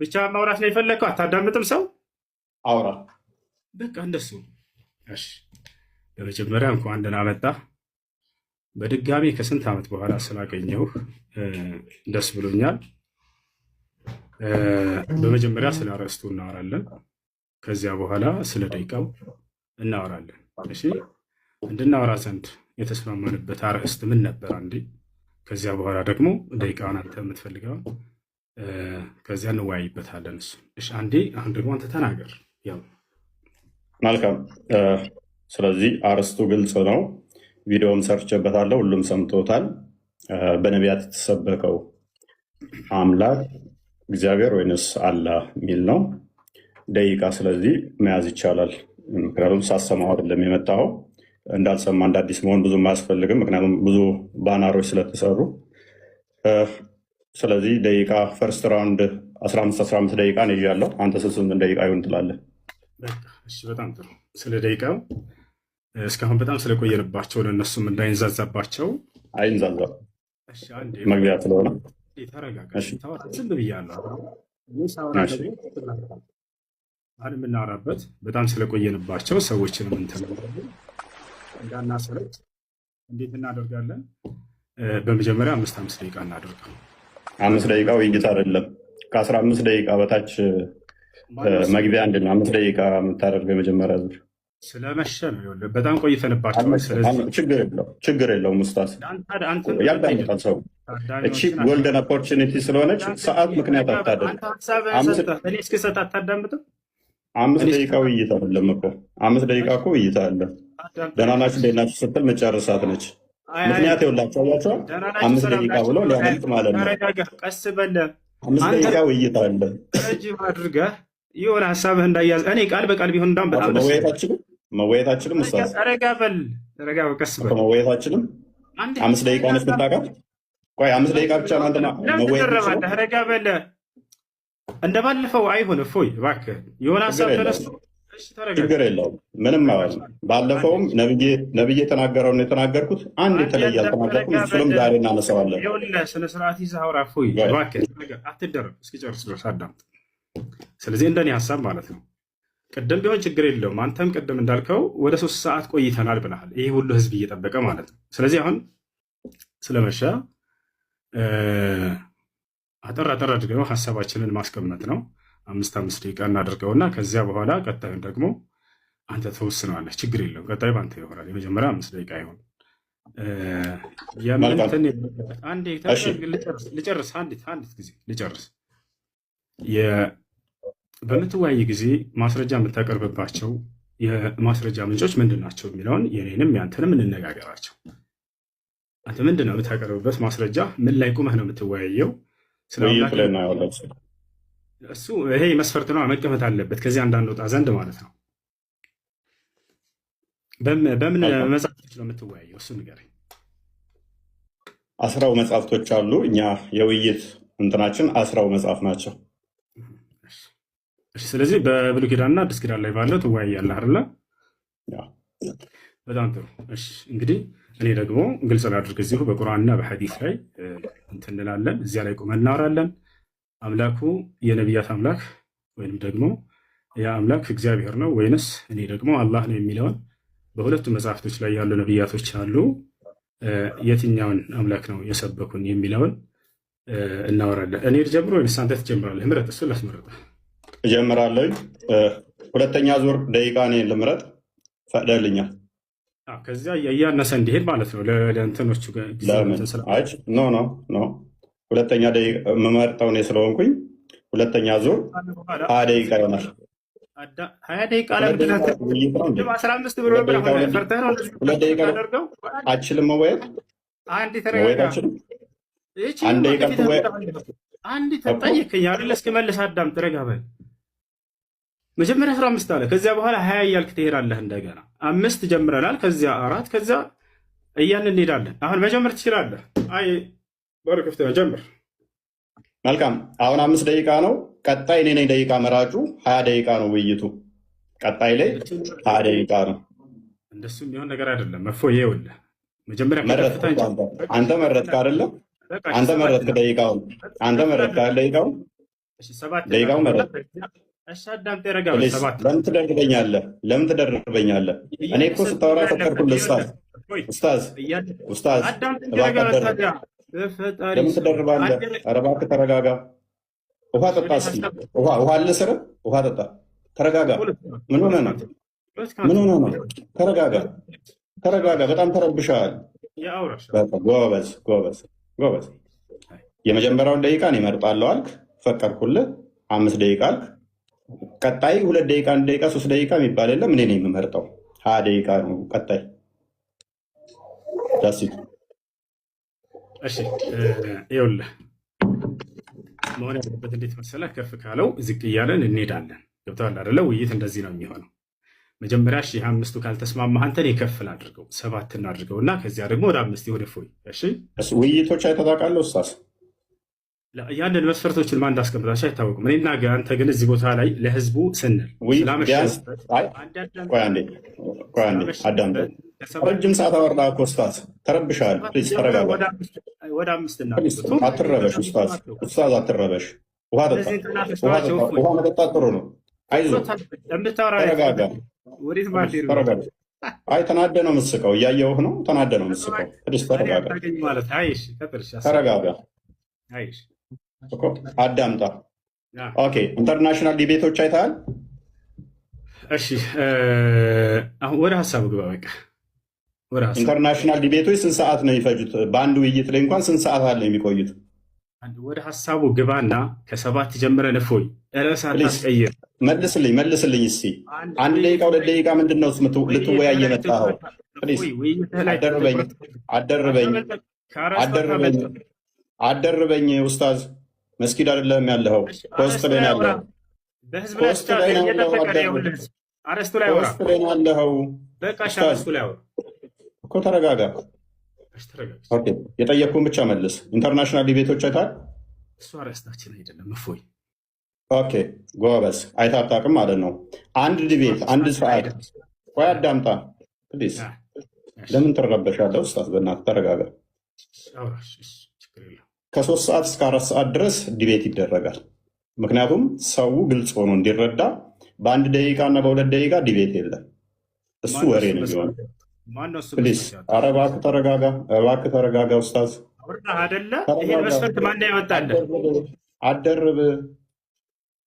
ብቻ ማውራት ነው የፈለግከው? አታዳምጥም ሰው? አውራ። በቃ እንደሱ። እሺ፣ በመጀመሪያ እንኳን ደህና መጣህ። በድጋሚ ከስንት ዓመት በኋላ ስላገኘሁህ ደስ ብሎኛል። በመጀመሪያ ስለ አርዕስቱ እናወራለን። ከዚያ በኋላ ስለ ደቂቃው እናወራለን። እሺ፣ እንድናወራ ዘንድ የተስማማንበት አርዕስት ምን ነበር? አንዴ ከዚያ በኋላ ደግሞ ደቂቃውን አንተ የምትፈልገውን ከዚያ እንወያይበታለን። እሱ እሺ፣ አንዴ አሁን ደግሞ አንተ ተናገር። ያው መልካም። ስለዚህ አርዕስቱ ግልጽ ነው። ቪዲዮም ሰርቼበታለሁ፣ ሁሉም ሰምቶታል። በነቢያት የተሰበከው አምላክ እግዚአብሔር ወይንስ አላህ የሚል ነው። ደቂቃ ስለዚህ መያዝ ይቻላል። ምክንያቱም ሳሰማው አይደለም የመጣኸው። እንዳልሰማ እንደ አዲስ መሆን ብዙም አያስፈልግም፣ ምክንያቱም ብዙ ባናሮች ስለተሰሩ። ስለዚህ ደቂቃ ፈርስት ራውንድ 15 ደቂቃ ነው ይዣለሁ። አንተ 8 ደቂቃ ይሁን ትላለህ። እሺ፣ በጣም ጥሩ። ስለ ደቂቃው እስካሁን በጣም ስለቆየንባቸው ለእነሱም እንዳይንዛዛባቸው። አይንዛዛ፣ መግቢያ ስለሆነ ተረጋጋ። ዝም ብያለሁ። አሁን የምናወራበት በጣም ስለቆየንባቸው ሰዎችንም እንትን እንዳናሰለች እንዴት እናደርጋለን? በመጀመሪያ 5 ደቂቃ እናደርጋል። 5 ደቂቃ ውይይት አይደለም። ከ15 ደቂቃ በታች መግቢያ አንድ ነው። 5 ደቂቃ የምታደርገው የመጀመሪያ ዙር ስለመሸ ነው። በጣም ቆይተንባቸው። ችግር የለውም ኡስታዝ፣ ያዳምጣል ሰው። እቺ ጎልደን ኦፖርቹኒቲ ስለሆነች ሰዓት ምክንያት አታደርግ። እስክሰጥ አታዳምጥም? 5 ደቂቃ ውይይት አይደለም እኮ 5 ደቂቃ እኮ ውይይት አለ። ደህና ናችሁ እንዴት ናችሁ ስትል መጨረሳት ነች። ምክንያት የውላቸው ያቸዋል 5 ደቂቃ ብሎ ሊያመልጥ ማለት ነው። ቀስ በለ 5 ደቂቃ ውይይት አለ። ረጅም አድርገህ የሆነ ሀሳብህ እንዳያዝ እኔ ቃል በቃል ቢሆን እንዳውም በጣም መወየታችንም ኡስታዝ ረጋ በል ቀስ በል መወየታችንም 5 ደቂቃ ነች የምታውቃት። ቆይ 5 ደቂቃ ብቻ ነው አንተ መወየት። ረጋ በል እንደባለፈው አይሆን። እፎይ እባክህ የሆነ ሀሳብ ተነስቶ ችግር የለውም ምንም ማለት ነው። ባለፈውም ነብዬ የተናገረውን የተናገርኩት አንድ የተለየ አልተናገርኩም። እሱንም ዛሬ እናነሳዋለን። ስነ ስርዓት ይዘህ አውራ። እፎይ እባክህ አትደረግ፣ እስኪጨርስ ድረስ አዳምጥ። ስለዚህ እንደኔ ሀሳብ ማለት ነው ቅድም ቢሆን ችግር የለውም። አንተም ቅድም እንዳልከው ወደ 3 ሰዓት ቆይተናል ብለሃል። ይሄ ሁሉ ህዝብ እየጠበቀ ማለት ነው። ስለዚህ አሁን ስለመሸ አጠር አድርገው ሀሳባችንን ማስቀመጥ ነው። 5 ደቂቃ እናደርገውና ከዚያ በኋላ ቀጣዩን ደግሞ አንተ ተወስነዋለህ። ችግር የለውም። ቀጣዩ በአንተ ይሆናል። የመጀመሪያ 5 ደቂቃ ይሆን ልጨርስ። አንዲት ጊዜ ልጨርስ። በምትወያይ ጊዜ ማስረጃ የምታቀርብባቸው የማስረጃ ምንጮች ምንድን ናቸው የሚለውን የኔንም ያንተንም እንነጋገራቸው። አንተ ምንድን ነው የምታቀርብበት ማስረጃ? ምን ላይ ቁመህ ነው የምትወያየው? እሱ ይሄ መስፈርት ነው፣ መቀመጥ አለበት። ከዚህ እንዳንወጣ ዘንድ ማለት ነው። በምን መጽሐፍቶች ነው የምትወያየው? እሱ ንገረኝ። 10 መጽሐፍቶች አሉ። እኛ የውይይት እንትናችን 10 መጽሐፍ ናቸው። ስለዚህ በብሉይ ኪዳንና አዲስ ኪዳን ላይ ባለው ትወያያለህ አይደለ? በጣም ጥሩ። እሺ እንግዲህ እኔ ደግሞ ግልጽ ላድርግ፣ እዚሁ በቁርአንና በሐዲስ ላይ እንትን እንላለን። እዚያ ላይ ቁመን እናወራለን። አምላኩ የነቢያት አምላክ ወይንም ደግሞ ያ አምላክ እግዚአብሔር ነው ወይንስ እኔ ደግሞ አላህ ነው የሚለውን በሁለቱ መጽሐፍቶች ላይ ያሉ ነቢያቶች አሉ። የትኛውን አምላክ ነው የሰበኩን የሚለውን እናወራለን። እኔ ልጀምር ወይንስ አንተ ትጀምራለህ? ምረጥ። እሱ ላስመረጠ እጀምራለሁ። 2ኛ ዙር ደቂቃ እኔ ልምረጥ፣ ፈቅደልኛል። ከዚያ እያነሰ እንዲሄድ ማለት ነው። ለእንትኖቹ ኖ 2ኛ ደቂቃ የምመርጠው እኔ ስለሆንኩኝ 2ኛ ዙር 20 ደቂቃ ይሆናል። 20 ደቂቃ ለምንድነው 15 ብሎ ፈርተህ ነው? 2 ደቂቃ አችልም መወየት አችልም። አንድ ደቂቃ አንድ ተጠየቀኝ አይደል? እስክመልስ አዳምጥ፣ ረጋ በል። መጀመሪያ 15 አለ፣ ከዚያ በኋላ 20 እያልክ ትሄዳለህ። እንደገና 5 ጀምረናል፣ ከዚያ 4፣ ከዚያ እያን እንሄዳለን። አሁን መጀመር ትችላለህ። አይ በርክፍት ጀምር። መልካም። አሁን 5 ደቂቃ ነው። ቀጣይ እኔ ነኝ ደቂቃ መራጩ። 20 ደቂቃ ነው ውይይቱ። ቀጣይ ላይ 20 ደቂቃ ነው። እንደሱ የሚሆን ነገር አይደለም። እፎይ ይኸውልህ፣ መጀመሪያ አንተ መረጥክ አይደለም? አንተ መረጥክ ደቂቃውን። እሺ ሰባት ደቂቃው መረጥ። እሺ አዳምጥ ያረጋል። ሰባት ለምን ትደርበኛለህ? ለምን ትደርበኛለህ? እኔ እኮ ስታወራ ፈቀድኩልህ። ኡስታዝ አዳምጥ እባክህ ታዲያ ለምን ትደርባለህ? ኧረ እባክህ ተረጋጋ። ውሃ ጠጣ እስኪ። ውሃ ልስርህ? ውሃ ጠጣ። ተረጋጋ። ምን ሆነህ ነው? ምን ሆነህ ነው? ተረጋጋ፣ ተረጋጋ። በጣም ተረብሻል። ጎበዝ። የመጀመሪያውን ደቂቃ እኔ እመርጣለሁ አልክ፣ ፈቀድኩልህ። 5 ደቂቃ አልክ። ቀጣይ 2 ደቂቃ፣ 1 ደቂቃ፣ 3 ደቂቃ የሚባል የለም። እኔ ነኝ የምመርጠው። 20 ደቂቃ ነው ቀጣይ። ዳሲት እሺ ይኸውልህ መሆን ያለበት እንዴት መሰለህ? ከፍ ካለው ዝቅ እያለን እንሄዳለን። ገብቶሃል አይደለ? ውይይት እንደዚህ ነው የሚሆነው። መጀመሪያ 5ቱ ካልተስማማህ አንተን የከፍል አድርገው 7 እናድርገው እና ከዚያ ደግሞ ወደ 5 ወደ ፎይ። እሺ ውይይቶች አይተጣቃለሁ ኡስታዝ። ያንን መስፈርቶችን ማን እንዳስቀምጣቸው አይታወቅም። እኔና አንተ ግን እዚህ ቦታ ላይ ለህዝቡ ስንል ረጅም ሰዓት አወራ እኮ ኡስታዝ። ተረብሻል። ፕሊዝ ተረጋጋ። ወደ 5 እና አትረበሽ ኡስታዝ። አትረበሽ። ውሃ መጠጣት ጥሩ ነው። አይዞህ ተረጋጋ። አይ ተናደ ነው የምትስቀው። እያየሁህ ነው። ተናደ ነው የምትስቀው። ተረጋጋ። አዳምጣ። ኦኬ ኢንተርናሽናል ዲቤቶች አይተሃል? እሺ አሁን ወደ ሀሳቡ ግባ። በቃ ኢንተርናሽናል ዲቤቶች ስንት ሰዓት ነው የሚፈጁት? በአንድ ውይይት ላይ እንኳን ስንት ሰዓት አለ የሚቆዩት? ወደ ሀሳቡ ግባና ከ7 ጀምረን እፎይ ርዕስ አታስቀይር። መልስልኝ እስኪ 1 ደቂቃ 2 ደቂቃ ምንድን ነው ልትወያይ የመጣኸው? አደርበኝ ኡስታዝ። መስጊድ አይደለም ያለኸው፣ ከውስጥ ላይ ነው ያለኸው። እኮ ተረጋጋ። የጠየቅኩህን ብቻ መልስ። ኢንተርናሽናል ዲቤቶች አይተሃል? እሱ አርዕስታችን አይደለም እፎይ። ኦኬ ጎበዝ። አይተህ አታውቅም ማለት ነው። አንድ ዲቤት 1 ሰዓት። ቆይ አዳምጣ ፕሊዝ። ለምን ትረበሻለህ ኡስታዝ? በእናትህ ተረጋጋ። ከ3 ሰዓት እስከ 4 ሰዓት ድረስ ዲቤት ይደረጋል። ምክንያቱም ሰው ግልጽ ሆኖ እንዲረዳ በ1 ደቂቃ እና በ2 ደቂቃ ዲቤት የለም። እሱ ወሬ ነው የሚሆነው። ፕሊዝ ኧረ እባክህ ተረጋጋ ኡስታዝ።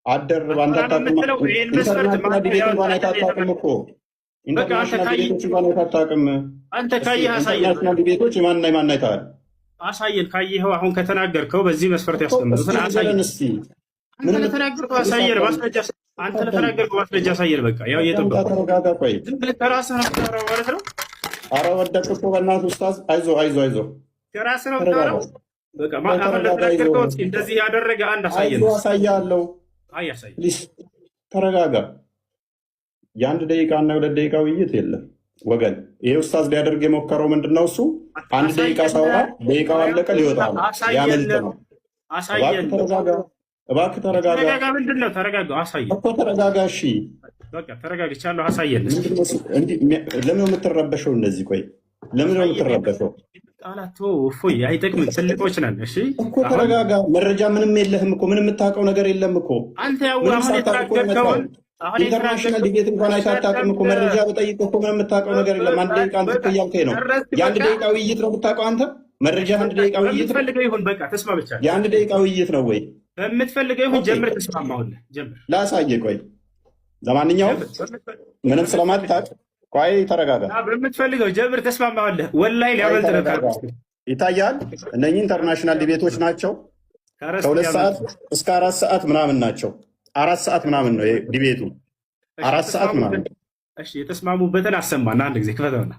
አደርብ አንተ ኢንተርናሽናል ዲቤት እንኳን አይታጣቅም እኮ። ኢንተርናሽናል ዲቤቶች እንኳን አይታጣቅም። ኢንተርናሽናል ዲቤቶች የማን አይተሃል? አሳየን። ካየኸው አሁን ከተናገርከው በዚህ መስፈርት ያስቀምጡትን አሳየን። አንተ ለተናገርከው አሳየን። አንተ ለተናገርከው ማስረጃ አሳየን። በቃ ያው እየጠበቁ ተረጋጋ። ቆይ ዝም ብለህ ከራስህ ነው የምታወራው ማለት ነው። ኧረ ወደቅህ እኮ በእናትህ ኡስታዝ። አይዞህ ከራስህ ነው የምታወራው። በቃ አሁን ለተናገርከው እንደዚህ ያደረገ አንድ አሳየን። አሳያለሁ። ፕሊዝ ተረጋጋ። የ1 ደቂቃ እና የ2 ደቂቃ ውይይት የለም ወገን። ይሄ ኡስታዝ ሊያደርግ የሞከረው ምንድን ነው? እሱ 1 ደቂቃ ሳውራ ደቂቃው አለቀ፣ ሊወጣ ነው፣ ሊያመልጥ ነው። እባክህ ተረጋጋ። ምንድን ነው? ተረጋጋ። አሳየን እኮ ተረጋጋ። እሺ በቃ ተረጋግቻለሁ። አሳየን። ለምን ነው የምትረበሸው? እንደዚህ ቆይ፣ ለምን ነው የምትረበሸው? ቃላቶ እፎይ አይጠቅምም። ትልቆች ነን። እሺ እኮ ተረጋጋ። መረጃ ምንም የለህም እኮ፣ ምንም የምታውቀው ነገር የለም እኮ። አንተ ያው አሁን የተናገርከውን ኢንተርናሽናል ዲቤት እንኳን አይታጣቅም እኮ። መረጃ በጠይቅ እኮ ምንም የምታውቀው ነገር የለም። 1 ደቂቃ አንተ እኮ እያልከኝ ነው። የ1 ደቂቃ ውይይት ነው የምታውቀው አንተ። መረጃ 1 ደቂቃ ውይይት ፈልገው ይሁን በቃ ተስማምቻለሁ። የ1 ደቂቃ ውይይት ነው ወይ? በምትፈልገው ይሁን ጀምር። ተስማማሁልህ። ጀምር። ላሳየህ። ቆይ ለማንኛውም ምንም ስለማታውቅ ቆይ ተረጋጋ። በምትፈልገው ጀምር። ተስማማሁልህ። ወላሂ ሊያመልጥ ነው ካል ይታያል። እነኚህ ኢንተርናሽናል ዲቤቶች ናቸው። ከ2 ሰዓት እስከ 4 ሰዓት ምናምን ናቸው። 4 ሰዓት ምናምን ነው ዲቤቱ። 4 ሰዓት ምናምን። እሺ የተስማሙበትን አሰማና አንድ ጊዜ ክፈተውና።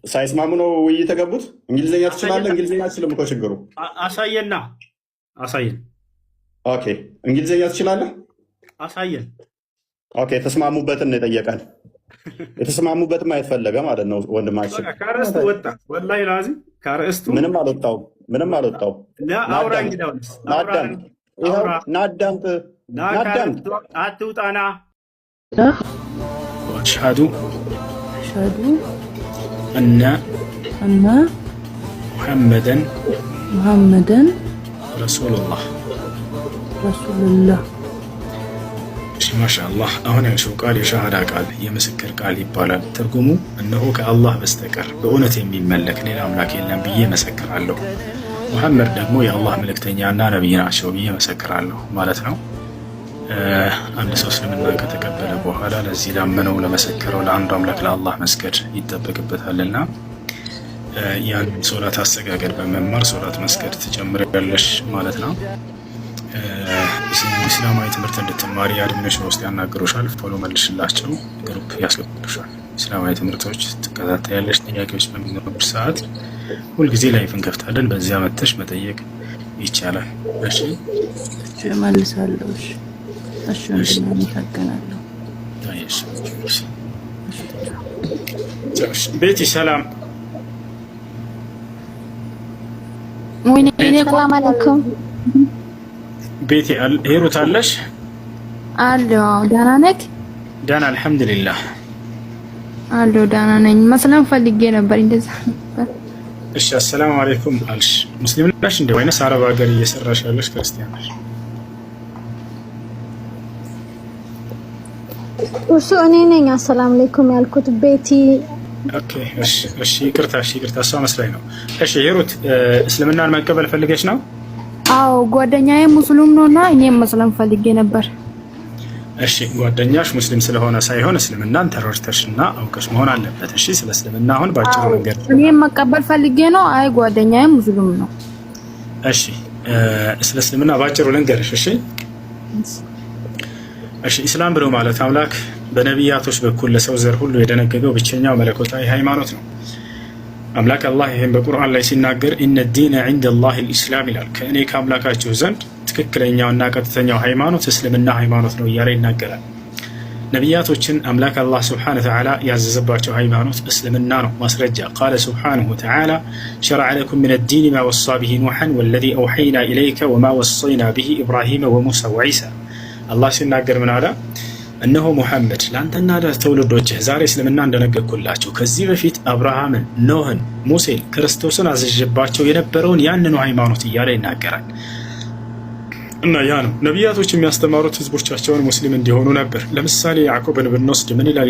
ሳይስማሙ ነው ውይይት የገቡት። እንግሊዝኛ ትችላለህ? እንግሊዝኛ አትችልም እኮ ችግሩ። አሳየን። ኦኬ እንግሊዝኛ ትችላለህ? አሳየን። ኦኬ የተስማሙበትን ነው የጠየቀን። የተስማሙበትን ማየት ፈለገ ማለት ነው ወንድማችን። ከርዕስቱ ወጣ። ወላሂ ላዚ ከርዕስቱ ምንም አልወጣውም። አውራ እንግዳውንስ ናዳምጥ አትውጣና አሽሀዱ አነ ሙሐመደን ረሱሉላህ ረሱልላህ። ማሻአላህ። አሁን ያልሽው ቃል የሻሃዳ ቃል የምስክር ቃል ይባላል። ትርጉሙ እነሆ ከአላህ በስተቀር በእውነት የሚመለክ ሌላ አምላክ የለም ብዬ መሰክራለሁ፣ ሙሐመድ ደግሞ የአላህ መልእክተኛና ነቢይ ናቸው ብዬ መሰክራለሁ ማለት ነው። አንድ ሰው እስልምና ከተቀበለ በኋላ ለዚህ ላመነው ለመሰከረው ለአንዱ አምላክ ለአላህ መስገድ ይጠበቅበታልና ያን ሶላት አሰጋገድ በመማር ሶላት መስገድ ትጀምሪያለሽ ማለት ነው። ኢስላማዊ ትምህርት እንድትማሪ አድሚኖች በውስጥ ያናግሩሻል። ፎሎ መልሽላቸው፣ ግሩፕ ያስገቡልሻል። ኢስላማዊ ትምህርቶች ትከታተያለሽ። ጥያቄዎች በሚኖሩበት ሰዓት ሁልጊዜ ላይፍ እንከፍታለን። በዚያ መተሽ መጠየቅ ይቻላል። እሺ እመልሳለሁ። እሺ እንደምናመሰግናለሁ። ቤቲ ሰላም ሰላም አለይኩም። ቤቲ ሄሩት አለሽ? አለሁ። ደህና ነህ? ደህና አልሐምዱሊላህ። አለሁ ደህና ነኝ። መስለም ፈልጌ ነበር እንደዛ ነበር። እሺ አሰላሙ አለይኩም አልሽ። ሙስሊም ነሽ እንዴ ወይንስ አረብ ሀገር እየሰራሽ ያለሽ ክርስቲያን ነሽ? እሱ እኔ ነኝ አሰላሙ አለይኩም ያልኩት ቤቲ። ኦኬ እሺ ይቅርታ እሷ መስላኝ ነው። እሺ ሄሩት እስልምናን መቀበል ፈልገሽ ነው? አዎ ጓደኛዬ ሙስሊም ነውና እኔም መስለም ፈልጌ ነበር። እሺ ጓደኛሽ ሙስሊም ስለሆነ ሳይሆን እስልምናን ተረድተሽና አውቀሽ መሆን አለበት። እሺ ስለ እስልምና አሁን ባጭሩ መንገድ እኔም መቀበል ፈልጌ ነው። አይ ጓደኛዬ ሙስሊም ነው። እሺ ስለ እስልምና ባጭሩ ልንገርሽ። እሺ ኢስላም ብሎ ማለት አምላክ በነቢያቶች በኩል ለሰው ዘር ሁሉ የደነገገው ብቸኛው መለኮታዊ ሃይማኖት ነው። አምላክ አላህ ይህን በቁርአን ላይ ሲናገር ኢነ ዲነ ዒንደ ላህ ልኢስላም ይላል። ከእኔ ከአምላካችሁ ዘንድ ትክክለኛውና ቀጥተኛው ሃይማኖት እስልምና ሃይማኖት ነው እያለ ይናገራል። ነቢያቶችን አምላክ አላህ ስብሓነ ወተዓላ ያዘዘባቸው ሃይማኖት እስልምና ነው። ማስረጃ ቃለ ስብሓነሁ ወተዓላ ሸረዐ ለኩም ሚነ ዲን ማ ወሳ ብሂ ኑሐን ወለዚ አውሐይና ኢለይከ ወማ ወሰይና ብሂ ኢብራሂመ ወሙሳ ወዒሳ። አላህ ሲናገር ምን አለ? እነሆ ሙሐመድ ለአንተና ለትውልዶችህ ዛሬ እስልምና እንደነገርኩላቸው ከዚህ በፊት አብርሃምን፣ ኖህን፣ ሙሴን፣ ክርስቶስን አዝዤባቸው የነበረውን ያንኑ ሃይማኖት እያለ ይናገራል። እና ያ ነው ነቢያቶች የሚያስተማሩት ህዝቦቻቸውን ሙስሊም እንዲሆኑ ነበር። ለምሳሌ ያዕቆብን ብንወስድ ምን ይላል?